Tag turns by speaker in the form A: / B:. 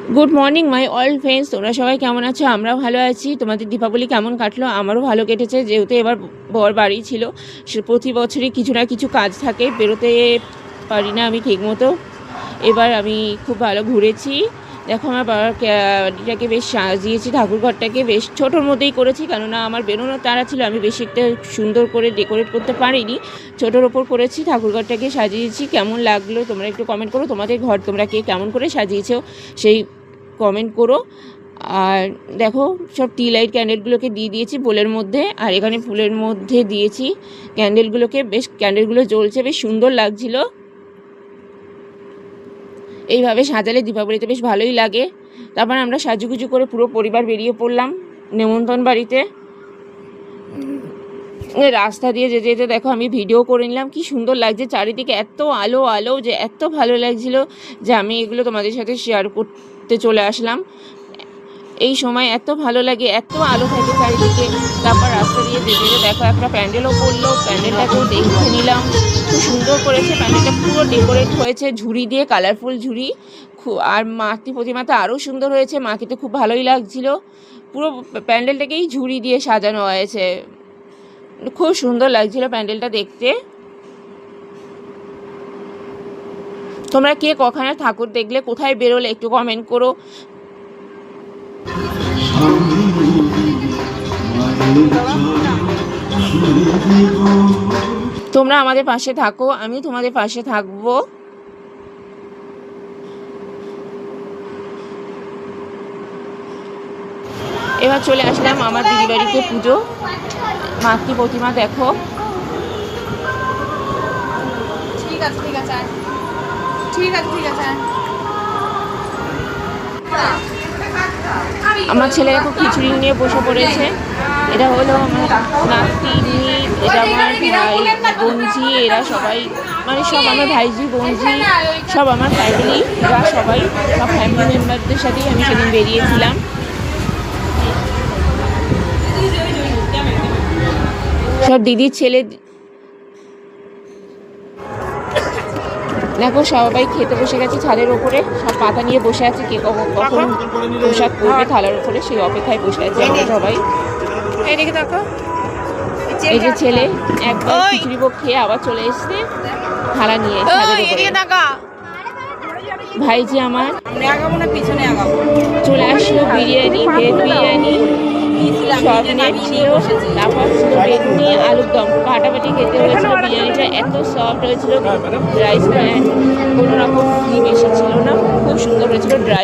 A: Good morning my all friends, তোমরা সবাই কেমন আছো? আমরাও ভালো আছি। তোমাদের দীপাবলি কেমন কাটলো? আমারও ভালো কেটেছে, যেহেতু এবার বর বাড়ি ছিল। সে প্রতি বছরই কিছু না কিছু কাজ থাকে, বেরোতে পারি না আমি ঠিকমতো। এবার আমি খুব ভালো ঘুরেছি। দেখো আমার বাবার বাড়িটাকে বেশ সাজিয়েছি, ঠাকুরঘরটাকে বেশ ছোটোর মধ্যেই করেছি, কেননা আমার বেরোনোর তাড়া ছিল। আমি বেশি একটা সুন্দর করে ডেকোরেট করতে পারিনি, ছোটোর ওপর করেছি। ঠাকুরঘরটাকে সাজিয়েছি। কেমন লাগলো তোমরা একটু কমেন্ট করো। তোমাদের ঘর তোমরা কে কেমন করে সাজিয়েছো সেই কমেন্ট করো। আর দেখো সব টি লাইট ক্যান্ডেলগুলোকে দিয়ে দিয়েছি বোলের মধ্যে, আর এখানে ফুলের মধ্যে দিয়েছি ক্যান্ডেলগুলোকে। বেশ ক্যান্ডেলগুলো জ্বলছে, বেশ সুন্দর লাগছিল। এইভাবে সাজালে দীপাবলিতে বেশ ভালোই লাগে। তারপর আমরা সাজুগুজু করে পুরো পরিবার বেরিয়ে পড়লাম নেমন্তণ বাড়িতে। রাস্তা দিয়ে যেতে যেতে দেখো আমি ভিডিও করে নিলাম, কি সুন্দর লাগছে চারিদিকে, এত আলো আলো যে এত ভালো লাগছিল যে আমি এগুলো তোমাদের সাথে শেয়ার করতে চলে আসলাম। এই সময় এত ভালো লাগে, এত আলো থাকে চারিদিকে। তারপর রাস্তা দিয়ে যেতে যেতে দেখো একটা প্যান্ডেলও পড়লো, প্যান্ডেলটাকেও দেখে নিলাম। খুব সুন্দর করেছে প্যান্ডেলটা, পুরো ডেকোরেট হয়েছে ঝুড়ি দিয়ে, কালারফুল ঝুড়ি। আর মাতৃ প্রতিমাটা আরও সুন্দর হয়েছে, মাকে তো খুব ভালোই লাগছিল। পুরো প্যান্ডেলটাকেই ঝুড়ি দিয়ে সাজানো হয়েছে, খুব সুন্দর লাগছিল প্যান্ডেলটা দেখতে। তোমরা কে কখানে ঠাকুর দেখলে, কোথায় বেরোলে একটু কমেন্ট করো। তোমরা আমাদের পাশে থাকো, আমি তোমাদের পাশে থাকবো। এবার চলে আসলাম আমার দিদি বাড়িতে পুজো। মাতৃ প্রতিমা দেখো,
B: ঠিক আছে ঠিক আছে ঠিক আছে ঠিক আছে।
A: আমার ছেলে দেখো খিচুড়ি নিয়ে বসে পড়েছে। এটা হলো আমার নাতনি, এটা আমার ভাই বোনঝি, এরা সবাই মানে সব আমার ভাইঝি বোনঝি সব আমার ফ্যামিলি, এরা সবাই সব ফ্যামিলি মেম্বারদের সাথেই আমি সেদিন বেরিয়েছিলাম। সব দিদির ছেলে দেখো সবাই খেতে বসে গেছে ছাদের ওপরে, সব পাতা নিয়ে বসে আছে, কে কখন পোশাক করবে থালার ওপরে সেই অপেক্ষায় বসে আছে আমরা সবাই।
B: এদিকে দেখো,
A: এই যে ছেলে একবার খিচুড়ি ভোগ খেয়ে আবার চলে এসছে থালা নিয়ে ছাদের উপরে। ভাইজি আমার চলে আসলো বিরিয়ানি, ভেজ বিরিয়ানি সব নেট ছিল। তারপর ছিল বেগুনি আলুর দম, কাটাবাটি খেতে হয়েছিল। বিরিয়ানিটা এত সফট হয়েছিল, রাইসটা কোনো রকম ক্রিম এসেছিল না, খুব সুন্দর হয়েছিল। ড্রাই